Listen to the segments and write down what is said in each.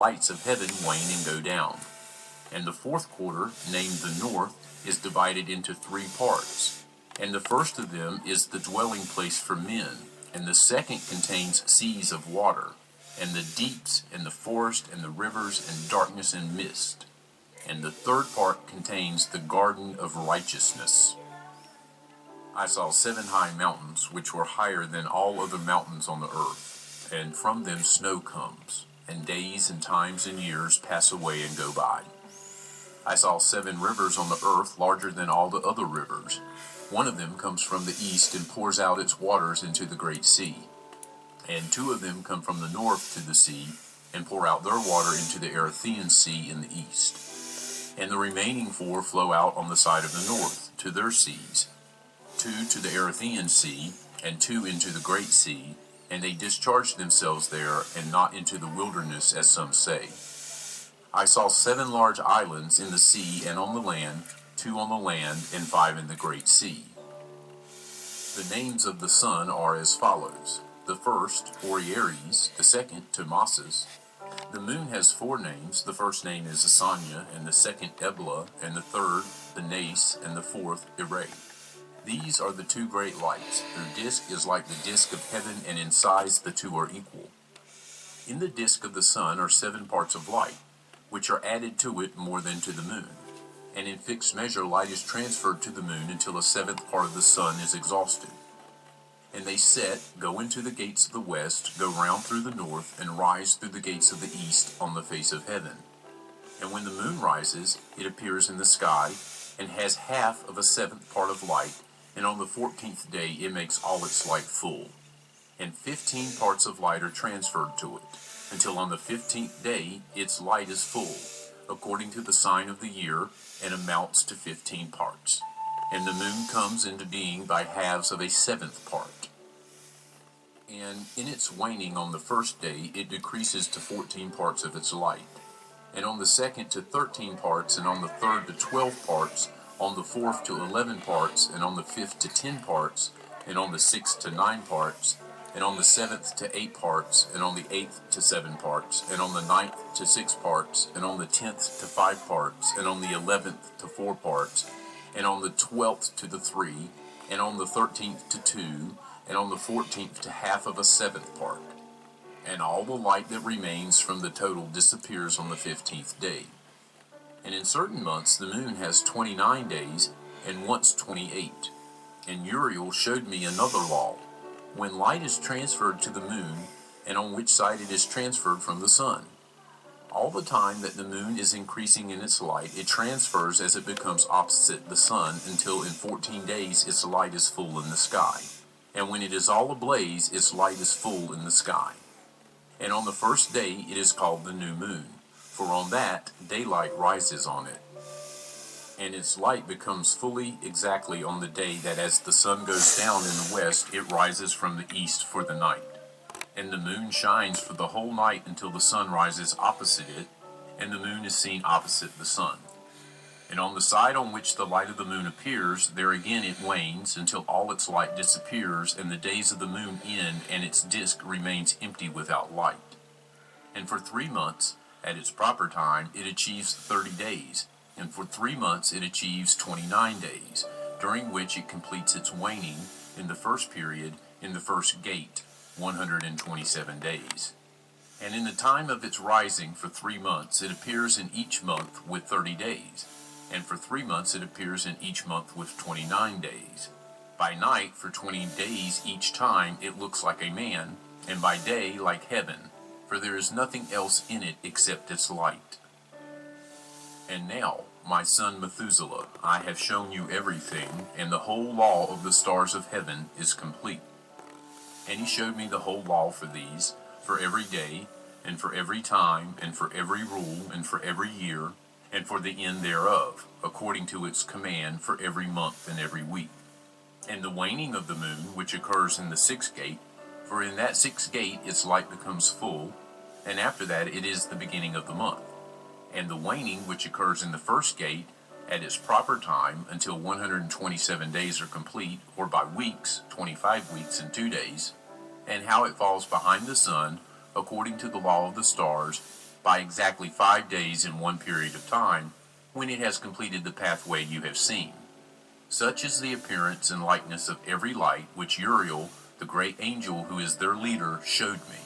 lights of heaven wane and go down. And the fourth quarter, named the north, is divided into 3 parts. And the first of them is the dwelling place for men, and the second contains seas of water, and the deeps, and the forest, and the rivers, and darkness and mist. And the third part contains the garden of righteousness. I saw 7 high mountains, which were higher than all other mountains on the earth, and from them snow comes, and days and times and years pass away and go by. I saw 7 rivers on the earth, larger than all the other rivers. One of them comes from the east and pours out its waters into the great sea. And 2 of them come from the north to the sea, and pour out their water into the Erythraean Sea in the east. And the remaining 4 flow out on the side of the north, to their seas, 2 to the Erythraean Sea, and 2 into the great sea, and they discharge themselves there, and not into the wilderness, as some say. I saw 7 large islands in the sea and on the land, 2 on the land, and 5 in the great sea. The names of the sun are as follows: the first, Orieres; the second, Tomasis. The moon has 4 names. The first name is Asanya, and the second, Ebla, and the third, Benace, and the fourth, Ire. These are the 2 great lights. Their disk is like the disk of heaven, and in size the 2 are equal. In the disk of the sun are 7 parts of light, which are added to it more than to the moon. And in fixed measure light is transferred to the moon until a 7th part of the sun is exhausted. And they set, go into the gates of the west, go round through the north, and rise through the gates of the east on the face of heaven. And when the moon rises, it appears in the sky, and has half of a 7th part of light, and on the 14th day it makes all its light full. And 15 parts of light are transferred to it, until on the 15th day its light is full, according to the sign of the year, and amounts to 15 parts. And the moon comes into being by halves of a 7th part. And in its waning on the first day it decreases to 14 parts of its light, and on the second to 13 parts, and on the third to 12 parts, on the fourth to 11 parts, and on the 5th to 10 parts, and on the 6th to 9 parts, and on the 7th to 8 parts, and on the 8th to 7 parts, and on the 9th to 6 parts, and on the 10th to 5 parts, and on the 11th to 4 parts, and on the 12th to the 3, and on the 13th to 2, and on the 14th to half of a 7th part. And all the light that remains from the total disappears on the 15th day. And in certain months the moon has 29 days, and once 28. And Uriel showed me another law, when light is transferred to the moon, and on which side it is transferred from the sun. All the time that the moon is increasing in its light, it transfers as it becomes opposite the sun, until in 14 days its light is full in the sky. And when it is all ablaze, its light is full in the sky. And on the first day it is called the new moon, for on that daylight rises on it. And its light becomes fully exactly on the day that as the sun goes down in the west, it rises from the east for the night. And the moon shines for the whole night until the sun rises opposite it, and the moon is seen opposite the sun. And on the side on which the light of the moon appears, there again it wanes until all its light disappears, and the days of the moon end, and its disk remains empty without light. And for 3 months, at its proper time, it achieves 30 days, and for 3 months it achieves 29 days, during which it completes its waning in the first period, in the first gate, 127 days. And in the time of its rising for 3 months, it appears in each month with 30 days, and for 3 months it appears in each month with 29 days. By night, for 20 days each time, it looks like a man, and by day like heaven, for there is nothing else in it except its light. And now, my son Methuselah, I have shown you everything, and the whole law of the stars of heaven is complete. And he showed me the whole law for these, for every day, and for every time, and for every rule, and for every year, and for the end thereof, according to its command for every month and every week. And the waning of the moon, which occurs in the 6th gate, for in that 6th gate its light becomes full, and after that it is the beginning of the month. And the waning, which occurs in the 1st gate, at its proper time, until 127 days are complete, or by weeks, 25 weeks and 2 days, and how it falls behind the sun, according to the law of the stars, by exactly 5 days in one period of time, when it has completed the pathway you have seen. Such is the appearance and likeness of every light which Uriel, the great angel who is their leader, showed me.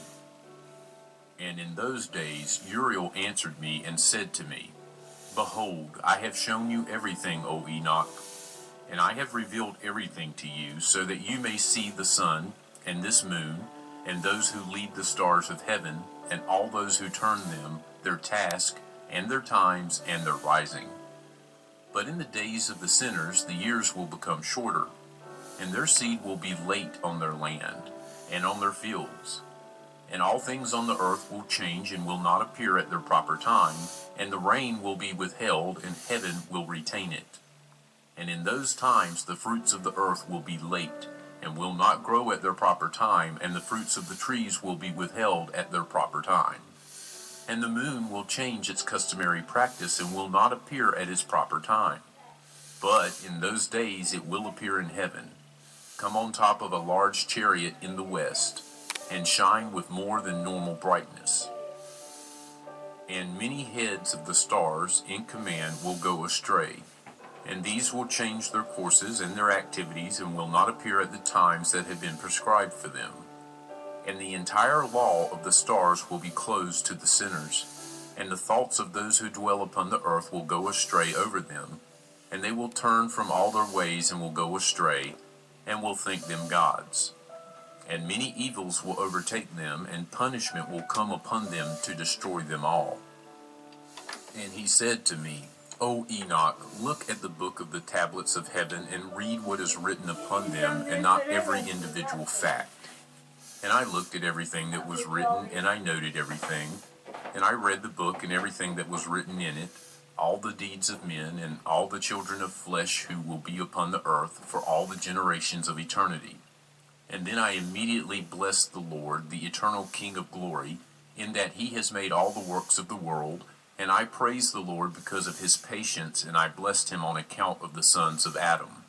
And in those days Uriel answered me and said to me, Behold, I have shown you everything, O Enoch, and I have revealed everything to you, so that you may see the sun, and this moon, and those who lead the stars of heaven, and all those who turn them, their task, and their times, and their rising. But in the days of the sinners the years will become shorter, and their seed will be late on their land, and on their fields. And all things on the earth will change and will not appear at their proper time, and the rain will be withheld, and heaven will retain it. And in those times the fruits of the earth will be late, and will not grow at their proper time, and the fruits of the trees will be withheld at their proper time. And the moon will change its customary practice, and will not appear at its proper time. But in those days it will appear in heaven, come on top of a large chariot in the west, and shine with more than normal brightness. And many heads of the stars in command will go astray, and these will change their courses and their activities, and will not appear at the times that have been prescribed for them. And the entire law of the stars will be closed to the sinners, and the thoughts of those who dwell upon the earth will go astray over them, and they will turn from all their ways and will go astray, and will think them gods. And many evils will overtake them, and punishment will come upon them to destroy them all. And he said to me, O Enoch, look at the book of the tablets of heaven, and read what is written upon them, and not every individual fact. And I looked at everything that was written, and I noted everything. And I read the book and everything that was written in it, all the deeds of men, and all the children of flesh who will be upon the earth, for all the generations of eternity. And then I immediately blessed the Lord, the eternal King of glory, in that he has made all the works of the world, and I praised the Lord because of his patience, and I blessed him on account of the sons of Adam.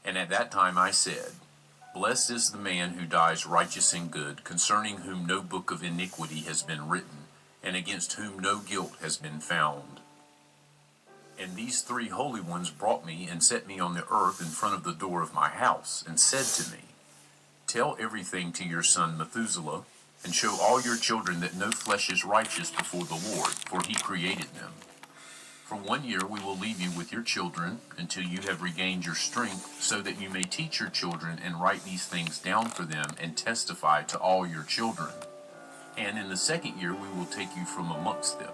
And at that time I said, Blessed is the man who dies righteous and good, concerning whom no book of iniquity has been written, and against whom no guilt has been found. And these three holy ones brought me and set me on the earth in front of the door of my house, and said to me, Tell everything to your son Methuselah, and show all your children that no flesh is righteous before the Lord, for he created them. For 1 year we will leave you with your children, until you have regained your strength, so that you may teach your children and write these things down for them, and testify to all your children. And in the 2nd year we will take you from amongst them.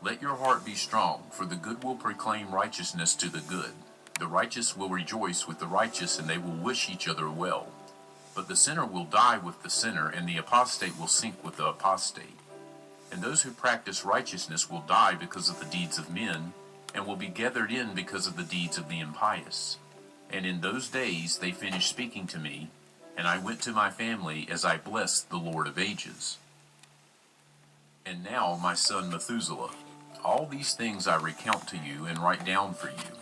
Let your heart be strong, for the good will proclaim righteousness to the good. The righteous will rejoice with the righteous, and they will wish each other well. But the sinner will die with the sinner, and the apostate will sink with the apostate. And those who practice righteousness will die because of the deeds of men, and will be gathered in because of the deeds of the impious. And in those days they finished speaking to me, and I went to my family as I blessed the Lord of ages. And now, my son Methuselah, all these things I recount to you and write down for you.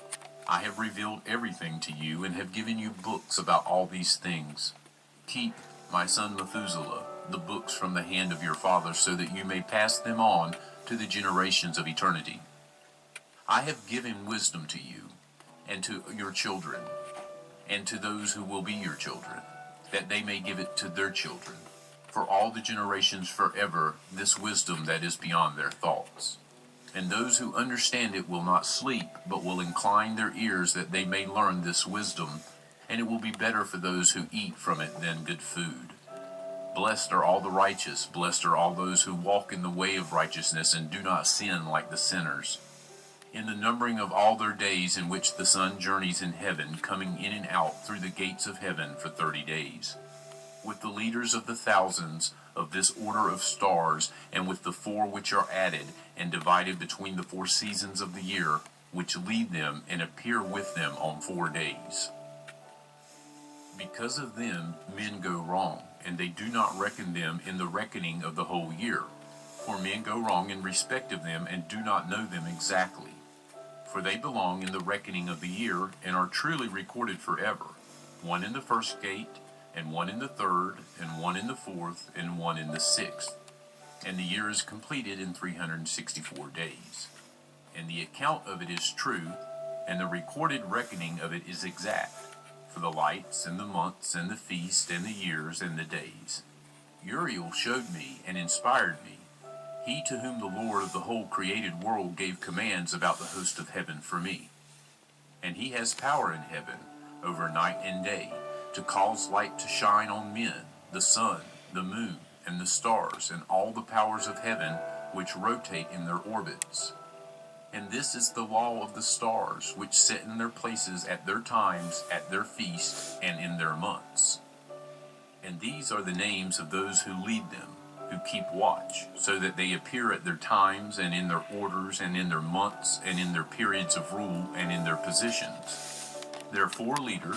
I have revealed everything to you, and have given you books about all these things. Keep, my son Methuselah, the books from the hand of your father, so that you may pass them on to the generations of eternity. I have given wisdom to you, and to your children, and to those who will be your children, that they may give it to their children, for all the generations forever, this wisdom that is beyond their thoughts. And those who understand it will not sleep, but will incline their ears, that they may learn this wisdom, and it will be better for those who eat from it than good food. Blessed are all the righteous, blessed are all those who walk in the way of righteousness, and do not sin like the sinners. In the numbering of all their days in which the sun journeys in heaven, coming in and out through the gates of heaven for 30 days. With the leaders of the thousands of this order of stars, and with the 4 which are added, and divided between the 4 seasons of the year, which lead them and appear with them on 4 days. Because of them men go wrong, and they do not reckon them in the reckoning of the whole year. For men go wrong in respect of them, and do not know them exactly. For they belong in the reckoning of the year, and are truly recorded forever, 1 in the 1st gate, and 1 in the 3rd, and 1 in the 4th, and 1 in the 6th. and the year is completed in 364 days. And the account of it is true, and the recorded reckoning of it is exact, for the lights and the months and the feast and the years and the days. Uriel showed me and inspired me, he to whom the Lord of the whole created world gave commands about the host of heaven for me. And he has power in heaven, over night and day, to cause light to shine on men, the sun, the moon, and the stars, and all the powers of heaven which rotate in their orbits. And this is the law of the stars, which sit in their places at their times, at their feast, and in their months. And these are the names of those who lead them, who keep watch, so that they appear at their times, and in their orders, and in their months, and in their periods of rule, and in their positions. There are 4 leaders,